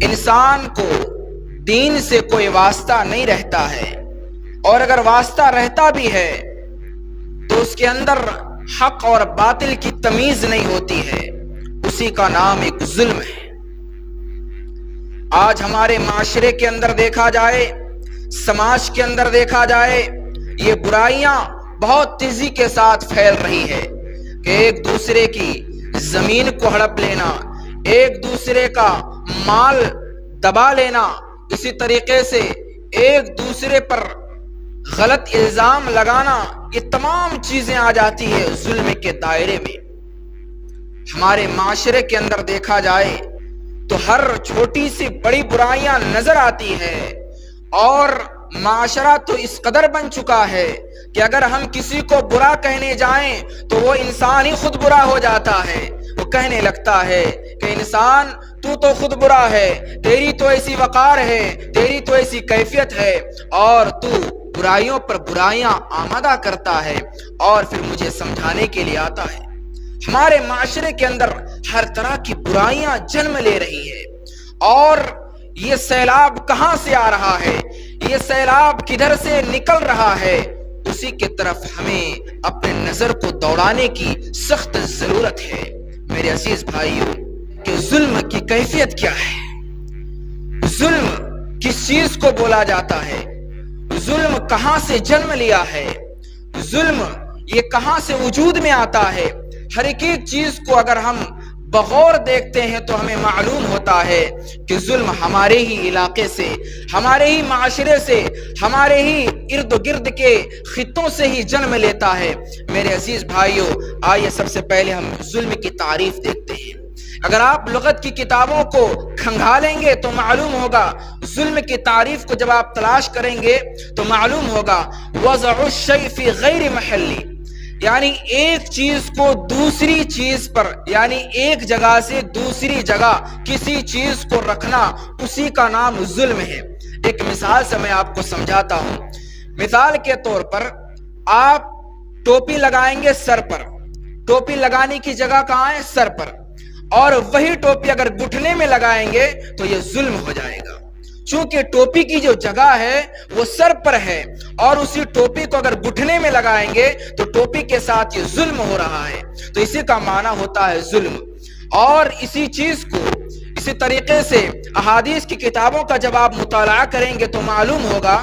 انسان کو دین سے کوئی واسطہ نہیں رہتا ہے، اور اگر واسطہ رہتا بھی ہے تو اس کے اندر حق اور باطل کی تمیز نہیں ہوتی ہے، اسی کا نام ایک ظلم ہے۔ آج ہمارے معاشرے کے اندر دیکھا جائے، سماج کے اندر دیکھا جائے، یہ برائیاں بہت تیزی کے ساتھ پھیل رہی ہے کہ ایک دوسرے کی زمین کو ہڑپ لینا، ایک دوسرے کا مال دبا لینا، اسی طریقے سے ایک دوسرے پر غلط الزام لگانا، یہ تمام چیزیں آ جاتی ہے ظلم کے دائرے میں۔ ہمارے معاشرے کے اندر دیکھا جائے تو ہر چھوٹی سی بڑی برائیاں نظر آتی ہے، اور معاشرہ تو اس قدر بن چکا ہے کہ اگر ہم کسی کو برا کہنے جائیں تو وہ انسان ہی خود برا ہو جاتا ہے۔ وہ کہنے لگتا ہے کہ انسان تو خود برا ہے، تیری تو ایسی وقار ہے، تیری تو ایسی کیفیت ہے، اور تو برائیوں پر برائیاں آمادہ کرتا ہے اور پھر مجھے سمجھانے کے لیے آتا ہے۔ ہمارے معاشرے کے اندر ہر طرح کی برائیاں جنم لے رہی ہے، اور یہ سیلاب کہاں سے آ رہا ہے، یہ سیلاب کدھر سے نکل رہا ہے، اسی کی طرف ہمیں اپنے نظر کو دوڑانے کی سخت ضرورت ہے۔ میرے عزیز بھائیوں، کہ ظلم کی کیفیت کیا ہے؟ ظلم کس چیز کو بولا جاتا ہے؟ ظلم کہاں سے جنم لیا ہے؟ ظلم یہ کہاں سے وجود میں آتا ہے؟ ہر ایک چیز کو اگر ہم بغور دیکھتے ہیں تو ہمیں معلوم ہوتا ہے کہ ظلم ہمارے ہی علاقے سے، ہمارے ہی معاشرے سے، ہمارے ہی ارد گرد کے خطوں سے ہی جنم لیتا ہے۔ میرے عزیز بھائیوں، آئیے سب سے پہلے ہم ظلم کی تعریف دیکھتے ہیں۔ اگر آپ لغت کی کتابوں کو کھنگالیں گے تو معلوم ہوگا، ظلم کی تعریف کو جب آپ تلاش کریں گے تو معلوم ہوگا، وضع الشیء فی غیر محلی، یعنی ایک چیز کو دوسری چیز پر، یعنی ایک جگہ سے دوسری جگہ کسی چیز کو رکھنا، اسی کا نام ظلم ہے۔ ایک مثال سے میں آپ کو سمجھاتا ہوں۔ مثال کے طور پر آپ ٹوپی لگائیں گے سر پر، ٹوپی لگانے کی جگہ کہاں ہے؟ سر پر، اور وہی ٹوپی اگر گھٹنے میں لگائیں گے تو یہ ظلم ہو جائے گا، چونکہ ٹوپی کی جو جگہ ہے وہ سر پر ہے، اور اسی ٹوپی کو اگر گھٹنے میں لگائیں گے تو ٹوپی کے ساتھ یہ ظلم ہو رہا ہے۔ تو اسی کا معنی ہوتا ہے ظلم۔ اور اسی چیز کو اسی طریقے سے احادیث کی کتابوں کا جب آپ مطالعہ کریں گے تو معلوم ہوگا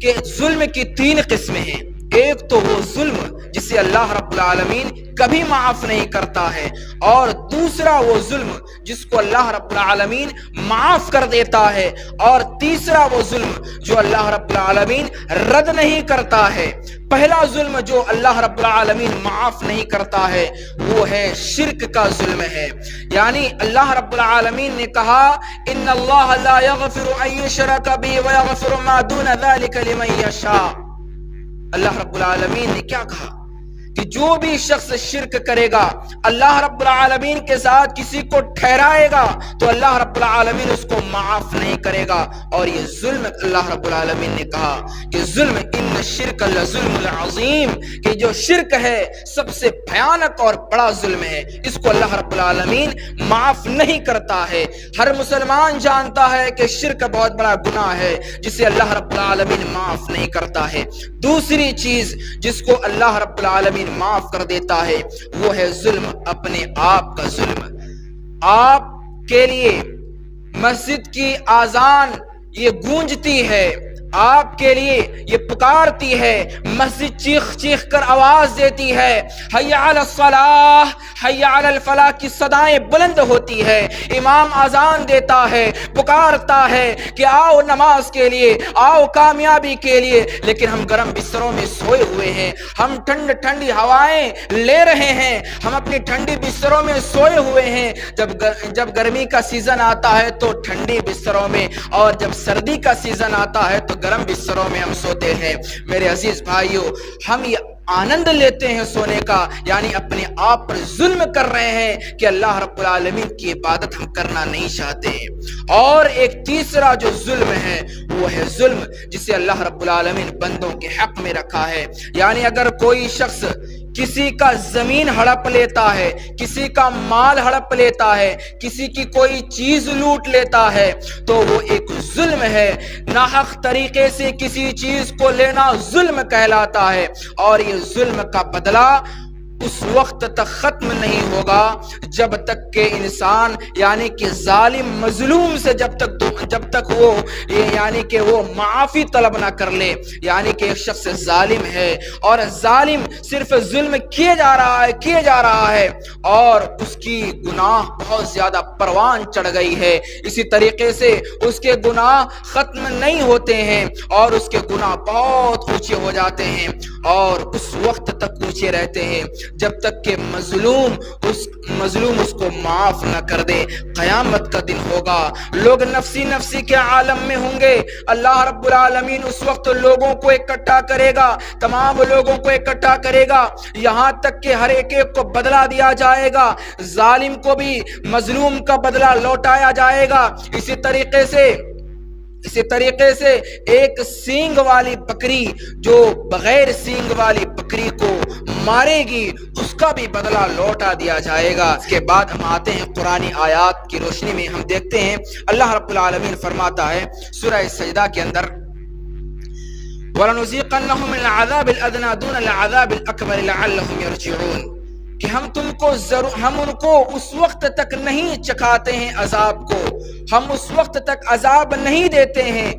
کہ ظلم کی 3 قسمیں ہیں۔ ایک تو وہ ظلم جسے اللہ رب العالمین کبھی معاف نہیں کرتا ہے، اور دوسرا وہ ظلم جس کو اللہ رب العالمین معاف کر دیتا ہے، اور تیسرا وہ ظلم جو اللہ رب العالمین رد نہیں کرتا ہے۔ پہلا ظلم جو اللہ رب العالمین معاف نہیں کرتا ہے وہ ہے شرک کا ظلم ہے، یعنی اللہ رب العالمین نے کہا ان اللہ لا یغفر ان یشرک بہ ویغفر ما دون ذلک لمن یشاء۔ اللہ رب العالمین نے کیا کہا کہ جو بھی شخص شرک کرے گا، اللہ رب العالمین کے ساتھ کسی کو ٹھہرائے گا تو اللہ رب العالمین اس کو معاف نہیں کرے گا۔ اور یہ ظلم اللہ رب العالمین نے کہا کہ ظلم ان الشرک لظلم العظیم، کہ جو شرک ہے سب سے بھیانک اور بڑا ظلم ہے، اس کو اللہ رب العالمین معاف نہیں کرتا ہے۔ ہر مسلمان جانتا ہے کہ شرک بہت بڑا گناہ ہے جسے اللہ رب العالمین معاف نہیں کرتا ہے۔ دوسری چیز جس کو اللہ رب العالمین معاف کر دیتا ہے وہ ہے ظلم اپنے آپ کا ظلم۔ آپ کے لیے مسجد کی اذان یہ گونجتی ہے، آپ کے لیے یہ پکارتی ہے، مسجد چیخ چیخ کر آواز دیتی ہے، حی علی الصلاۃ حی علی الفلاح کی صدائیں بلند ہوتی ہے، امام اذان دیتا ہے، پکارتا ہے کہ آؤ نماز کے لیے، آؤ کامیابی کے لیے، لیکن ہم گرم بستروں میں سوئے ہوئے ہیں، ہم ٹھنڈی ہوائیں لے رہے ہیں، ہم اپنی ٹھنڈی بستروں میں سوئے ہوئے ہیں۔ جب گرمی کا سیزن آتا ہے تو ٹھنڈی بستروں میں، اور جب سردی کا سیزن آتا ہے تو گرم بستروں میں ہم سوتے ہیں۔ میرے عزیز بھائیوں، ہم یہ آنند لیتے ہیں سونے کا، یعنی اپنے آپ پر ظلم کر رہے ہیں کہ اللہ رب العالمین کی عبادت ہم کرنا نہیں چاہتے ہیں۔ اور ایک تیسرا جو ظلم ہے وہ ہے ظلم جسے اللہ رب العالمین بندوں کے حق میں رکھا ہے. یعنی اگر کوئی شخص کسی کا زمین ہڑپ لیتا ہے، کسی کا مال ہڑپ لیتا ہے، کسی کی کوئی چیز لوٹ لیتا ہے تو وہ ایک ظلم ہے. ناحق طریقے سے کسی چیز کو لینا ظلم کہلاتا ہے، اور یہ ظلم کا بدلہ اس وقت تک ختم نہیں ہوگا جب تک کہ انسان یعنی کہ ظالم مظلوم سے جب تک وہ یعنی کہ وہ معافی طلب نہ کر لے. یعنی کہ ایک شخص ظالم ہے اور ظالم صرف ظلم کیے جا رہا ہے اور اس کی گناہ بہت زیادہ پروان چڑھ گئی ہے. اسی طریقے سے اس کے گناہ ختم نہیں ہوتے ہیں اور اس کے گناہ بہت اونچے ہو جاتے ہیں اور اس وقت تک اونچے رہتے ہیں جب تک کہ مظلوم اس کو معاف نہ کر دے. قیامت کا دن ہوگا، لوگ نفسی نفسی کے عالم میں ہوں گے. اللہ رب العالمین اس وقت لوگوں کو اکٹھا کرے گا، تمام لوگوں کو اکٹھا کرے گا، یہاں تک کہ ہر ایک کو بدلہ دیا جائے گا. ظالم کو بھی مظلوم کا بدلہ لوٹایا جائے گا. اسی طریقے سے ایک سینگ والی بکری جو بغیر سینگ والی بکری کو مارے گی اس کا بھی بدلہ لوٹا دیا جائے گا. اس کے بعد ہم آتے ہیں قرآن آیات کی روشنی میں. ہم دیکھتے ہیں اللہ رب العالمین فرماتا ہے سورہ سجدہ کے اندر وَلَنُذِيقَنَّهُم مِّنَ الْعَذَابِ الْأَدْنَىٰ دُونَ الْعَذَابِ الْأَكْبَرِ لَعَلَّهُمْ يَرْجِعُونَ کہ ہم ان کو اس وقت تک نہیں چکھاتے ہیں عذاب کو، ہم اس وقت تک عذاب نہیں دیتے ہیں،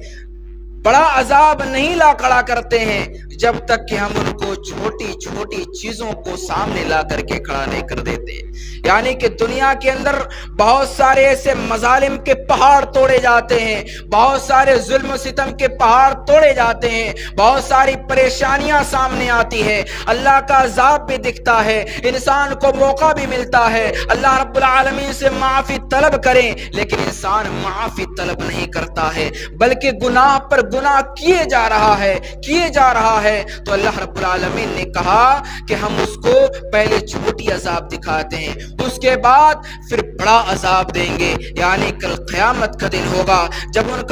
بڑا عذاب نہیں لا کھڑا کرتے ہیں جب تک کہ ہم ان کو چھوٹی چھوٹی چیزوں کو سامنے لا کر کے کھڑا نہیں کر دیتے. یعنی کہ دنیا کے اندر بہت سارے ایسے مظالم کے پہاڑ توڑے جاتے ہیں، بہت سارے ظلم و ستم کے پہاڑ توڑے جاتے ہیں، بہت ساری پریشانیاں سامنے آتی ہے، اللہ کا عذاب بھی دکھتا ہے، انسان کو موقع بھی ملتا ہے اللہ رب العالمین سے معافی طلب کریں، لیکن انسان معافی طلب نہیں کرتا ہے بلکہ گناہ پر گناہ کیے جا رہا ہے. تو اللہ رب العالمین نے کہا کہ ہم اس کو پہلے چھوٹی عذاب دکھاتے ہیں، اس کے بعد پھر بڑا عذاب دیں گے. یعنی کل قیامت کا دن ہوگا جب ان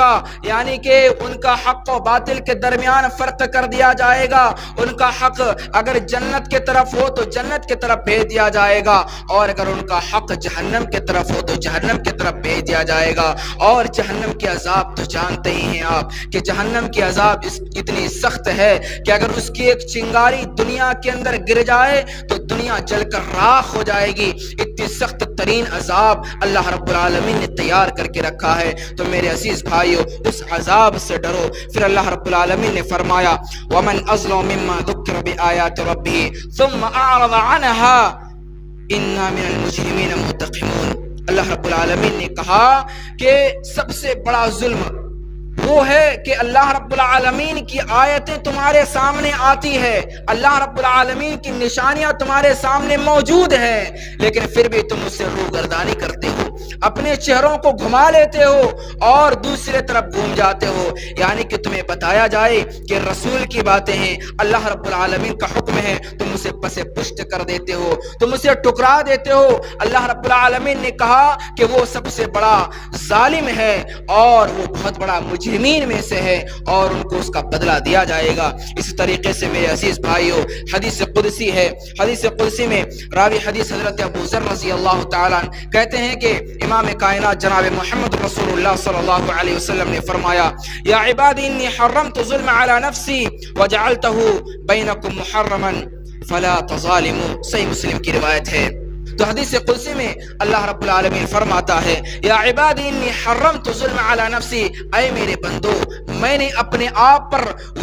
کا حق و باطل کے درمیان فرق کر دیا جائے گا. ان کا حق اگر جنت کے طرف ہو تو جنت کے طرف بھیج دیا جائے گا، اور اگر ان کا حق جہنم کے طرف ہو تو جہنم کے طرف بھیج دیا جائے گا. اور جہنم کے عذاب تو جانتے ہی ہیں آپ کہ جہنم کی عذاب اتنی سخت ہے کہ اگر اس کی ایک چنگاری دنیا کے اندر گر جائے تو دنیا جل کر راکھ ہو جائے گی. اتنی سخت ترین عذاب اللہ رب العالمین نے تیار کر کے رکھا ہے. تو میرے عزیز بھائیو اس عذاب سے ڈرو. پھر اللہ رب العالمین نے فرمایا وَمَنْ أَظْلَمُ مِمَّنْ ذُكِّرَ بِآيَاتِ رَبِّهِ ثُمَّ أَعْرَضَ عَنْهَا إِنَّا مِنَ الْمُجْرِمِينَ مُنْتَقِمُونَ. اللہ رب العالمین نے کہا کہ سب سے بڑا ظلم وہ ہے کہ اللہ رب العالمین کی آیتیں تمہارے سامنے آتی ہے، اللہ رب العالمین کی نشانیاں تمہارے سامنے موجود ہیں، لیکن پھر بھی تم اس سے روگردانی کرتے ہو، اپنے چہروں کو گھما لیتے ہو اور دوسرے طرف گھوم جاتے ہو. یعنی کہ تمہیں بتایا جائے کہ رسول کی باتیں ہیں، اللہ رب العالمین کا حکم ہے، تم اسے پسے پشت کر دیتے ہو، تم اسے ٹکرا دیتے ہو. اللہ رب العالمین نے کہا کہ وہ سب سے بڑا ظالم ہے اور وہ بہت بڑا مجرمین میں سے ہے اور ان کو اس کا بدلہ دیا جائے گا. اسی طریقے سے میرے عزیز بھائیو حدیث قدسی ہے، حدیث قدسی میں راوی حدیث حضرت ابو ذر رضی اللہ تعالیٰ عنہ کہتے ہیں کہ امام کائنات جناب محمد رسول اللہ صلی اللہ علیہ وسلم نے فرمایا یا عبادی انی حرمت ظلم علی نفسی وجعلته بینکم محرما فلا تظالموا. صحیح مسلم کی روایت ہے. تو حدیث قدسی میں اللہ رب العالمین فرماتا ہے یا عبادی انی حرمت ظلم علی نفسی، اے میرے بندو میں نے اپنے آپ پر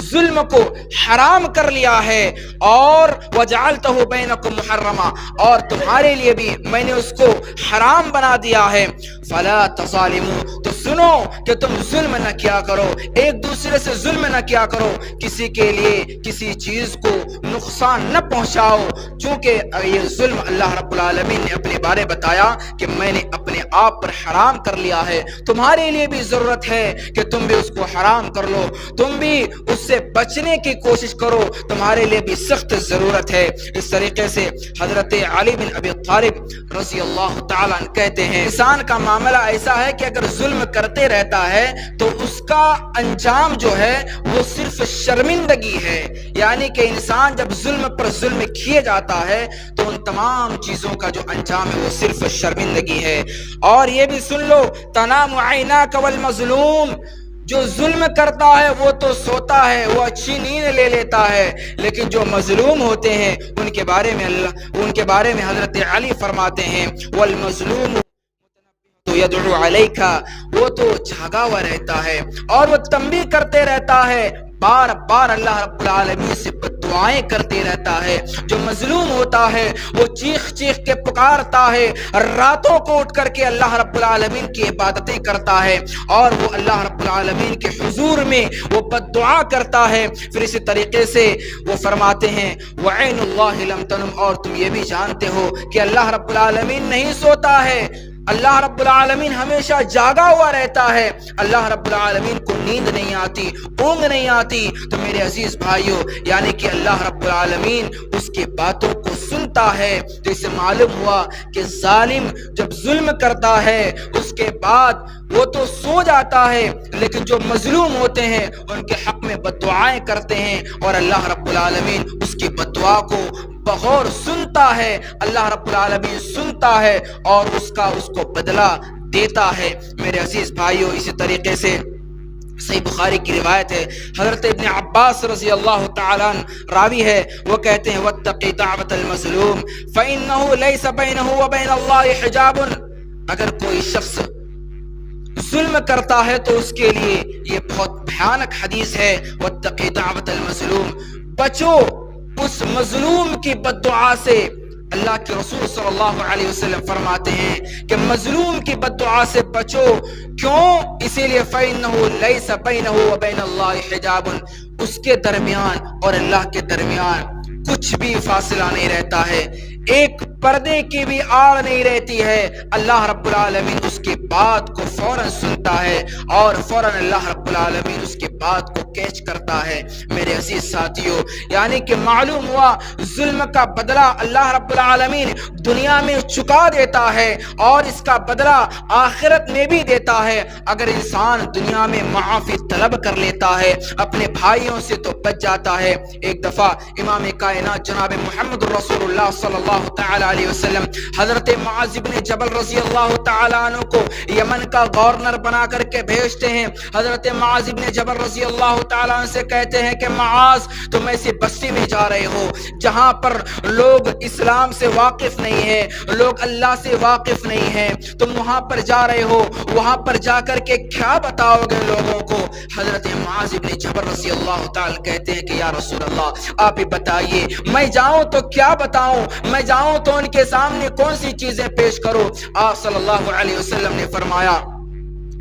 ظلم کو حرام کر لیا ہے اور وجعلتہ بینکم محرما، اور تمہارے لیے بھی میں نے اس کو حرام بنا دیا ہے. فلا تظالموا، تو سنو کہ تم ظلم نہ کیا کرو، ایک دوسرے سے ظلم نہ کیا کرو، کسی کے لیے کسی چیز کو نقصان نہ پہنچاؤ. چونکہ یہ ظلم اللہ رب العالمین نے اپنے بارے بتایا کہ میں نے اپنے آپ پر حرام کر لیا ہے. تمہارے لیے بھی ضرورت ہے کہ تم بھی اس کو حرام کر لو، تم بھی اس سے بچنے کی کوشش کرو، تمہارے لیے بھی سخت ضرورت ہے. اس طریقے سے حضرت علی بن ابی طالب رضی اللہ تعالیٰ عنہ کہتے ہیں انسان کا معاملہ ایسا ہے کہ اگر ظلم کرتے رہتا ہے تو اس کا انجام جو ہے وہ صرف شرمندگی ہے. یعنی کہ انسان جب ظلم پر ظلم کیے جاتا ہے تو ان تمام چیزوں کا جو انجام ہے وہ صرف شرمندگی ہے. اور یہ بھی سن لو، تنام عیناک والمظلوم، جو ظلم کرتا ہے وہ تو سوتا ہے، وہ اچھی نیند لے لیتا ہے، لیکن جو مظلوم ہوتے ہیں ان کے بارے میں حضرت علی فرماتے ہیں والمظلوم تو یدعو علیکا، وہ تو جاگا ہوا رہتا ہے اور وہ تنبیہ کرتے رہتا ہے، بار بار اللہ رب العالمین سے دعائیں کرتے رہتا ہے. جو مظلوم ہوتا ہے وہ چیخ چیخ کے پکارتا ہے، راتوں کو اٹھ کر کے اللہ رب العالمین کی عبادتیں کرتا ہے اور وہ اللہ رب العالمین کے حضور میں وہ بد دعا کرتا ہے. پھر اسی طریقے سے وہ فرماتے ہیں وعین اللہ لم تنم، اور تم یہ بھی جانتے ہو کہ اللہ رب العالمین نہیں سوتا ہے، اللہ رب العالمین ہمیشہ جاگا ہوا رہتا ہے، اللہ رب العالمین کو نیند نہیں آتی، اونگ نہیں آتی. تو میرے عزیز بھائیوں، یعنی کہ اللہ رب العالمین اس کے باتوں کو سنتا ہے. تو اسے معلوم ہوا کہ ظالم جب ظلم کرتا ہے اس کے بعد وہ تو سو جاتا ہے، لیکن جو مظلوم ہوتے ہیں ان کے حق میں بد دعائیں کرتے ہیں اور اللہ رب العالمین اس کی بد دعا کو بغور سنتا ہے. اللہ رب العالمین سنتا ہے اور اس کو بدلہ دیتا ہے. میرے عزیز بھائیوں، اسی طریقے سے صحیح بخاری کی روایت ہے، حضرت ابن عباس رضی اللہ تعالی عنہ راوی ہے، وہ کہتے ہیں واتقی دعوت المظلوم فإنه ليس بينه وبين الله حجاب. اگر کوئی شخص ظلم کرتا ہے تو اس کے لیے یہ بہت بھیانک حدیث ہے، واتقی دعوت المظلوم، بچو اس مظلوم کی بد دعا سے. اللہ کے رسول صلی اللہ علیہ وسلم فرماتے ہیں کہ مظلوم کی بد دعا سے بچو. کیوں؟ اسی لیے فإنه ليس بينه وبين الله حجاب، اس کے درمیان اور اللہ کے درمیان کچھ بھی فاصلہ نہیں رہتا ہے، ایک پردے کی بھی آڑ نہیں رہتی ہے. اللہ رب العالمین اس کی بات کو فوراً سنتا ہے اور فوراً اللہ رب العالمین اس کی بات کو کیچ کرتا ہے. میرے عزیز ساتھیوں، یعنی کہ معلوم ہوا ظلم کا بدلہ اللہ رب العالمین دنیا میں چکا دیتا ہے اور اس کا بدلہ آخرت میں بھی دیتا ہے. اگر انسان دنیا میں معافی طلب کر لیتا ہے اپنے بھائیوں سے تو بچ جاتا ہے. ایک دفعہ امام کائنات جناب محمد رسول اللہ صلی اللہ تعالی علیہ وسلم حضرت معاذ بن جبل رضی اللہ تعالی عنہ کو یمن کا گورنر بنا کر کے بھیجتے ہیں. حضرت معاذ بن جبل رضی اللہ تعالی عنہ سے کہتے ہیں کہ معاذ، تم ایسی بستی میں جا رہے ہو جہاں پر لوگ اسلام سے واقف نہیں ہیں، لوگ اللہ سے واقف نہیں ہیں، تم وہاں پر جا رہے ہو، وہاں پر جا کر کے کیا بتاؤ گے لوگوں کو؟ حضرت معاذ بن جبل رضی اللہ تعالی کہتے ہیں کہ یا رسول اللہ آپ ہی بتائیے، میں جاؤں تو کیا بتاؤں، میں جاؤں تو ان کے سامنے کون سی چیزیں پیش کروں؟ آپ صلی اللہ علیہ وسلم نے فرمایا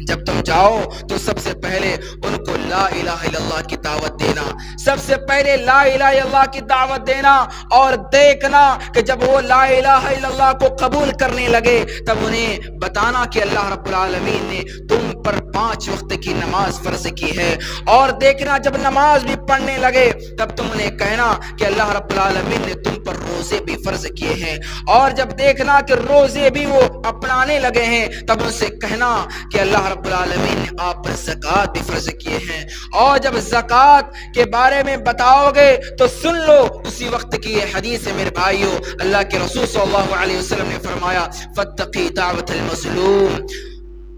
جب تم جاؤ تو سب سے پہلے ان کو لا الہ الا اللہ کی دعوت دینا، سب سے پہلے لا الہ الا اللہ کی دعوت دینا اور دیکھنا کہ جب وہ لا الہ الا اللہ کو قبول کرنے لگے تب انہیں بتانا کہ اللہ رب العالمین نے تم پر 5 وقت کی نماز فرض کی ہے، اور دیکھنا جب نماز بھی پڑھنے لگے تب تم انہیں کہنا کہ اللہ رب العالمین نے تم پر روزے بھی فرض کیے ہیں، اور جب دیکھنا کہ روزے بھی وہ اپنانے لگے ہیں تب ان سے کہنا کہ اللہ رب العالمین نے آپ پر زکوٰۃ بھی فرض کیے ہیں. اور جب زکوٰۃ کے بارے میں بتاؤ گے تو سن لو اسی وقت کی یہ حدیث ہے میرے بھائیو. اللہ کے رسول صلی اللہ علیہ وسلم نے فرمایا فاتقی دعوت المظلوم،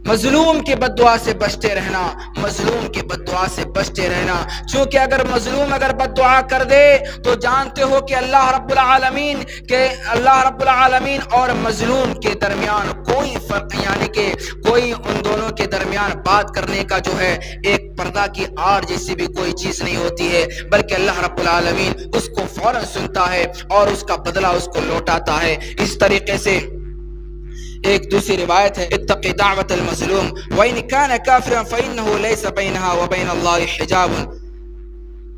مظلوم کی بد دعا سے بچتے رہنا، مظلوم کی بد دعا سے بچتے رہنا. چونکہ اگر مظلوم بد دعا کر دے تو جانتے ہو کہ اللہ رب العالمین اور مظلوم کے درمیان کوئی فرق، یعنی کہ کوئی ان دونوں کے درمیان بات کرنے کا جو ہے ایک پردہ کی آڑ جیسی بھی کوئی چیز نہیں ہوتی ہے، بلکہ اللہ رب العالمین اس کو فوراً سنتا ہے اور اس کا بدلہ اس کو لوٹاتا ہے. اس طریقے سے ایک دوسری روایت ہے اتقی دعوت المظلوم وَإِنْ كَانَ كَافِرًا فَإِنَّهُ لَيْسَ بَيْنَهَا وَبَيْنَ اللَّهِ حِجَابٌ.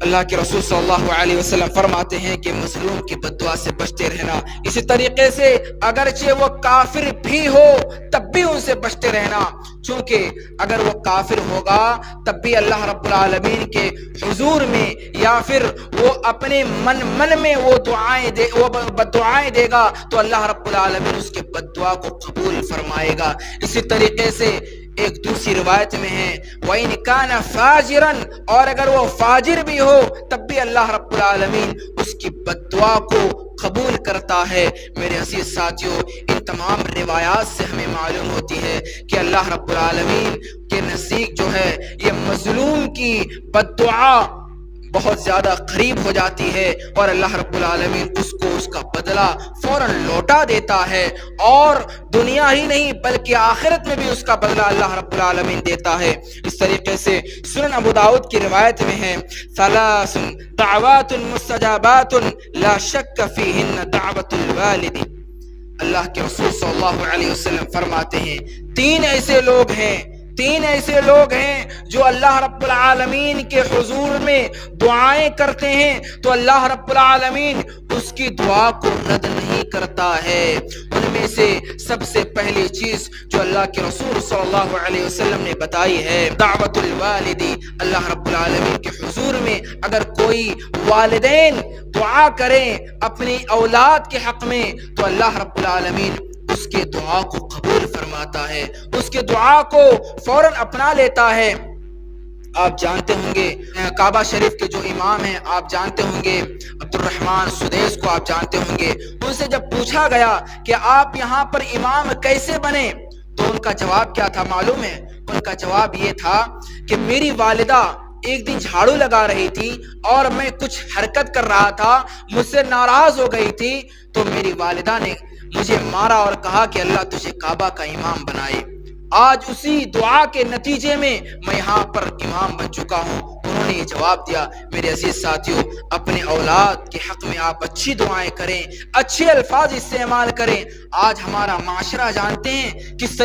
اللہ کے رسول صلی اللہ علیہ وسلم فرماتے ہیں کہ مظلوم کی بد دعا سے بچتے رہنا. اسی طریقے سے اگرچہ وہ کافر بھی ہو تب بھی ان سے بچتے رہنا، چونکہ اگر وہ کافر ہوگا تب بھی اللہ رب العالمین کے حضور میں یا پھر وہ اپنے من میں وہ بد دعائیں دے گا تو اللہ رب العالمین اس کے بد دعا کو قبول فرمائے گا. اسی طریقے سے ایک دوسری روایت میں ہے وَإِنْ كَانَ فَاجِرًا، اور اگر وہ فاجر بھی ہو تب بھی اللہ رب العالمین اس کی بد دعا کو قبول کرتا ہے۔ میرے عزیز ساتھیو، ان تمام روایات سے ہمیں معلوم ہوتی ہے کہ اللہ رب العالمین کے نزدیک جو ہے یہ مظلوم کی بد دعا بہت زیادہ قریب ہو جاتی ہے، اور اللہ رب العالمین اس کو اس کا بدلہ فوراً لوٹا دیتا ہے، اور دنیا ہی نہیں بلکہ آخرت میں بھی اس کا بدلہ اللہ رب العالمین دیتا ہے۔ اس طریقے سے سنن ابو داؤد کی روایت میں ہے ثلاث دعوات مستجابات لا شک فیہن دعوت الوالد، اللہ کے رسول صلی اللہ علیہ وسلم فرماتے ہیں تین ایسے لوگ ہیں جو اللہ رب العالمین کے حضور میں دعائیں کرتے ہیں تو اللہ رب العالمین اس کی دعا کو رد نہیں کرتا ہے۔ ان میں سے سب سے پہلی چیز جو اللہ کے رسول صلی اللہ علیہ وسلم نے بتائی ہے دعوت الوالدی، اللہ رب العالمین کے حضور میں اگر کوئی والدین دعا کریں اپنی اولاد کے حق میں تو اللہ رب العالمین اس کے دعا کو قبول فرماتا ہے، اس کے دعا کو فوراً اپنا لیتا ہے۔ آپ جانتے ہوں گے کعبہ شریف کے جو امام ہیں، آپ جانتے ہوں گے عبد الرحمن سدیس کو آپ جانتے ہوں گے، ان سے جب پوچھا گیا کہ آپ یہاں پر امام کیسے بنے تو ان کا جواب کیا تھا معلوم ہے؟ ان کا جواب یہ تھا کہ میری والدہ ایک دن جھاڑو لگا رہی تھی اور میں کچھ حرکت کر رہا تھا، مجھ سے ناراض ہو گئی تھی تو میری والدہ نے مجھے مارا اور کہا کہ اللہ تجھے کعبہ کا امام بنائے۔ آج اسی دعا کے نتیجے میں یہاں پر امام بن چکا ہوں۔ انہوں نے یہ جواب دیا۔ میرے عزیز ساتھیوں، اپنے اولاد کے حق میں آپ اچھی دعائیں کریں، اچھے الفاظ استعمال کریں۔ آج ہمارا معاشرہ جانتے ہیں کس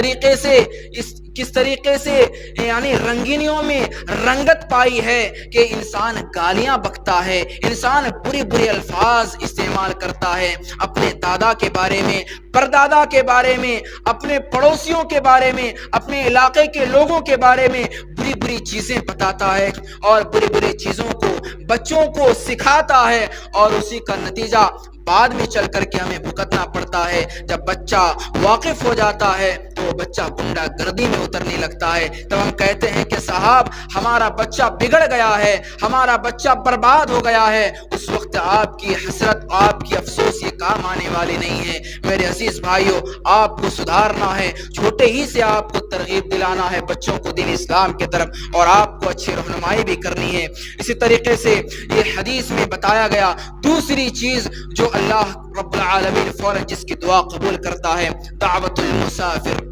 طریقے سے یعنی رنگینیوں میں رنگت پائی ہے کہ انسان گالیاں بکتا ہے، انسان برے الفاظ استعمال کرتا ہے، اپنے دادا کے بارے میں، پردادا کے بارے میں، اپنے پڑوسیوں کے بارے میں، اپنے علاقے کے لوگوں کے بارے میں بری چیزیں بتاتا ہے اور بری چیزوں کو بچوں کو سکھاتا ہے، اور اسی کا نتیجہ بعد میں چل کر کے ہمیں بھگتنا پڑتا ہے۔ جب بچہ واقف ہو جاتا ہے تو وہ بچہ گنڈا گردی میں اترنے لگتا ہے، تب ہم کہتے ہیں کہ صاحب ہمارا بچہ بگڑ گیا ہے، ہمارا بچہ برباد ہو گیا ہے۔ اس وقت آپ کی حسرت، آپ کی افسوس یہ کام آنے والی نہیں ہے۔ میرے عزیز بھائیوں، آپ کو سدھارنا ہے، چھوٹے ہی سے آپ کو ترغیب دلانا ہے بچوں کو دین اسلام کی طرف، اور آپ کو اچھی رہنمائی بھی کرنی ہے۔ اسی طریقے سے یہ حدیث میں بتایا گیا دوسری چیز جو اللہ رب العالمین فوراً جس کی دعا قبول کرتا ہے دعوت المسافر،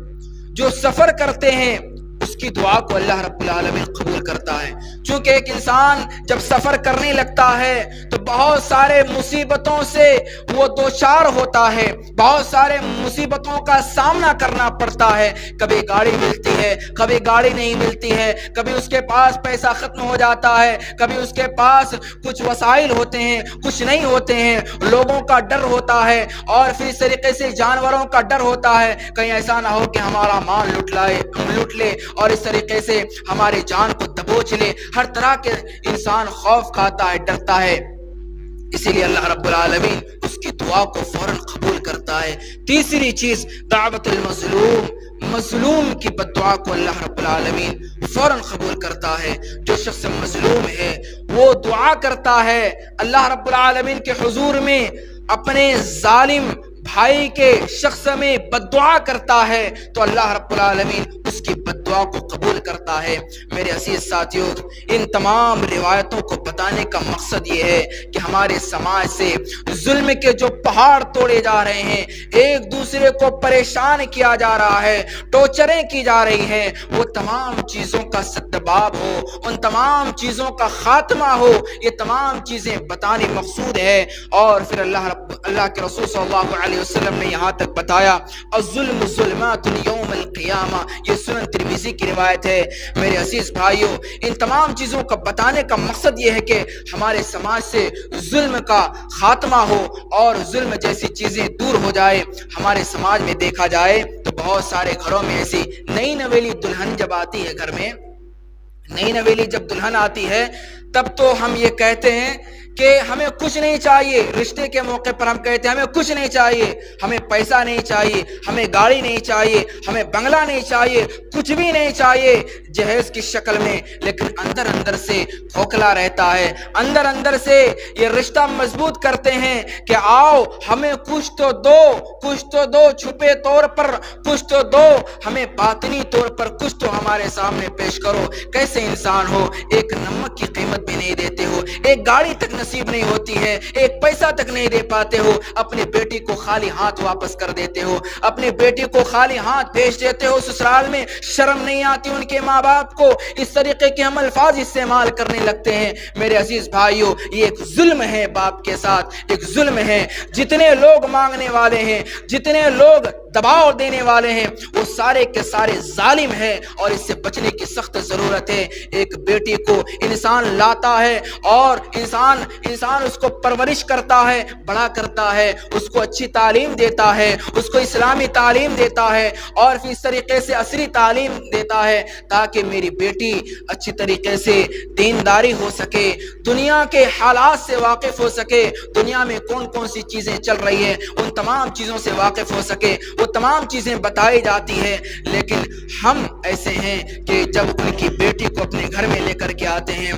جو سفر کرتے ہیں اس کی دعا کو اللہ رب العالمین قبول کرتا ہے۔ چونکہ ایک انسان جب سفر کرنے لگتا ہے تو بہت سارے مصیبتوں سے وہ دوچار ہوتا ہے، بہت سارے مصیبتوں کا سامنا کرنا پڑتا ہے۔ کبھی گاڑی ملتی ہے، کبھی گاڑی نہیں ملتی ہے، کبھی اس کے پاس پیسہ ختم ہو جاتا ہے، کبھی اس کے پاس کچھ وسائل ہوتے ہیں، کچھ نہیں ہوتے ہیں، لوگوں کا ڈر ہوتا ہے، اور پھر اس طریقے سے جانوروں کا ڈر ہوتا ہے کہیں ایسا نہ ہو کہ ہمارا مال لوٹ لے اور اس طریقے سے ہماری جان کو دبوچ لے۔ ہر طرح کے انسان خوف کھاتا ہے، ڈرتا ہے، اسی لیے اللہ رب العالمین اس کی دعا کو فوراً قبول کرتا ہے۔ تیسری چیز دعوت المظلوم، مظلوم کی بد دعا کو اللہ رب العالمین فوراً قبول کرتا ہے۔ جو شخص مظلوم ہے وہ دعا کرتا ہے اللہ رب العالمین کے حضور میں، اپنے ظالم بھائی کے شخص میں بد دعا کرتا ہے تو اللہ رب العالمین اس کی بد دعا کو قبول کرتا ہے۔ میرے عزیز ساتھیوں، ان تمام روایتوں کو بتانے کا مقصد یہ ہے کہ ہمارے سماج سے ظلم کے جو پہاڑ توڑے جا رہے ہیں، ایک دوسرے کو پریشان کیا جا رہا ہے، ٹورچریں کی جا رہی ہیں، وہ تمام چیزوں کا سدباب ہو، ان تمام چیزوں کا خاتمہ ہو، یہ تمام چیزیں بتانے مقصود ہے۔ اور پھر اللہ کے رسول صلی اللہ علیہ وسلم نے یہاں تک بتایا الظلم ظلمات یوم القیامہ، یہ سنن ترمذی کی روایت ہے۔ میرے عزیز بھائیوں، ان تمام چیزوں کا بتانے کا مقصد یہ ہے کہ ہمارے سماج سے ظلم کا خاتمہ ہو اور ظلم جیسی چیزیں دور ہو جائے۔ ہمارے سماج میں دیکھا جائے تو بہت سارے گھروں میں ایسی نئی نویلی دلہن جب آتی ہے، گھر میں نئی نویلی جب دلہن آتی ہے تب تو ہم یہ کہتے ہیں کہ ہمیں کچھ نہیں چاہیے، رشتے کے موقع پر ہم کہتے ہیں ہمیں کچھ نہیں چاہیے، ہمیں پیسہ نہیں چاہیے، ہمیں گاڑی نہیں چاہیے، ہمیں بنگلہ نہیں چاہیے، کچھ بھی نہیں چاہیے جہیز کی شکل میں، لیکن اندر اندر سے کھوکھلا رہتا ہے، اندر اندر سے یہ رشتہ مضبوط کرتے ہیں کہ آؤ ہمیں کچھ تو دو، کچھ تو دو، چھپے طور پر کچھ تو دو، ہمیں باطنی طور پر کچھ تو ہمارے سامنے پیش کرو۔ کیسے انسان ہو، ایک نمک کی قیمت بھی نہیں دیتے ہو، ایک گاڑی تک نصیب نہیں ہوتی ہے، ایک پیسہ تک نہیں دے پاتے ہو، اپنی بیٹی کو خالی ہاتھ واپس کر دیتے ہو، اپنی بیٹی کو خالی ہاتھ بھیج دیتے ہو سسرال میں۔ شرم نہیں آتی ان کے ماں باپ کو، اس طریقے کے ہم الفاظ استعمال کرنے لگتے ہیں۔ میرے عزیز بھائیو، یہ ایک ظلم ہے باپ کے ساتھ، ایک ظلم ہے۔ جتنے لوگ مانگنے والے ہیں، جتنے لوگ دباؤ دینے والے ہیں، وہ سارے کے سارے ظالم ہیں، اور اس سے بچنے کی سخت ضرورت ہے۔ ایک بیٹی کو انسان لاتا ہے اور انسان اس کو پرورش کرتا ہے، بڑا کرتا ہے، اس کو اچھی تعلیم دیتا ہے، اس کو اسلامی تعلیم دیتا ہے، اور پھر اس طریقے سے عصری تعلیم دیتا ہے تاکہ میری بیٹی اچھی طریقے سے دینداری ہو سکے، دنیا کے حالات سے واقف ہو سکے، دنیا میں کون کون سی چیزیں چل رہی ہیں ان تمام چیزوں سے واقف ہو سکے، وہ تمام چیزیں بتائی جاتی ہیں۔ لیکن ہم ایسے ہیں کہ جب ان کی بیٹی کو اپنے گھر میں لے کر کے آتے ہیں،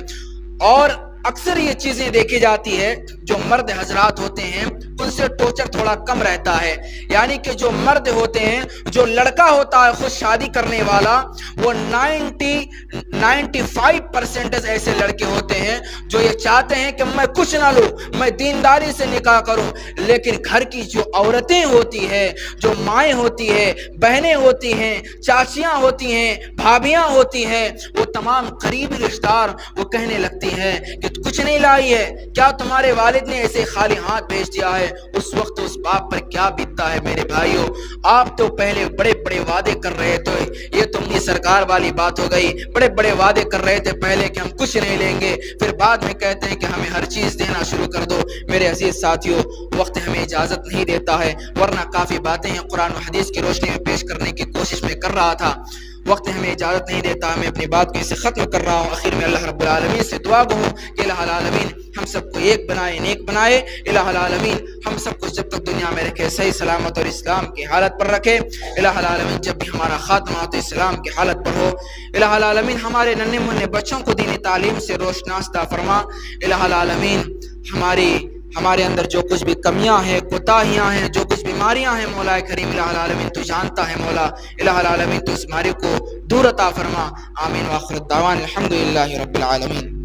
اور اکثر یہ چیزیں دیکھی جاتی ہے جو مرد حضرات ہوتے ہیں ان سے ٹوچر تھوڑا کم رہتا ہے، یعنی کہ جو مرد ہوتے ہیں، جو لڑکا ہوتا ہے خود شادی کرنے والا، وہ 95% ایسے لڑکے ہوتے ہیں جو یہ چاہتے ہیں کہ میں کچھ نہ لوں، میں دینداری سے نکاح کروں، لیکن گھر کی جو عورتیں ہوتی ہیں، جو مائیں ہوتی ہیں، بہنیں ہوتی ہیں، چاچیاں ہوتی ہیں، بھابیاں ہوتی ہیں، وہ تمام قریبی رشتہ دار وہ کہنے لگتی ہیں کہ کچھ نہیں لائی ہے، کیا تمہارے والد نے ایسے خالی ہاتھ بھیج دیا ہے؟ اس وقت اس باپ پر کیا بیتتا ہے میرے بھائیوں؟ آپ تو پہلے بڑے بڑے وعدے کر رہے تھے، یہ تو اپنی سرکار والی بات ہو گئی، بڑے بڑے وعدے کر رہے تھے پہلے کہ ہم کچھ نہیں لیں گے، پھر بعد میں کہتے ہیں کہ ہمیں ہر چیز دینا شروع کر دو۔ میرے عزیز ساتھیوں، وقت ہمیں اجازت نہیں دیتا ہے، ورنہ کافی باتیں ہیں قرآن و حدیث کی روشنی میں پیش کرنے کی کوشش میں کر رہا تھا، وقت ہمیں اجازت نہیں دیتا، میں اپنی بات کو اسے ختم کر رہا ہوں۔ آخر میں اللہ رب العالمین سے دعا گو ہوں کہ الہ العالمین ہم سب کو ایک بنائے، نیک بنائے، الہ العالمین ہم سب کو جب تک دنیا میں رکھے صحیح سلامت اور اسلام کی حالت پر رکھے، الہ العالمین جب بھی ہمارا خاتمہ ہو تو اسلام کی حالت پر ہو، الہ العالمین ہمارے ننھے منھے بچوں کو دینی تعلیم سے روشناس عطا فرما، الہ العالمین ہمارے اندر جو کچھ بھی کمیاں ہیں، کوتاہیاں ہیں، جو کچھ بیماریاں ہیں، مولا کریم الہ العالمین تو جانتا ہے، مولا الہ العالمین تو اس بیماری کو دور عطا فرما۔ آمین، وآخر الدعوان الحمدللہ رب العالمین۔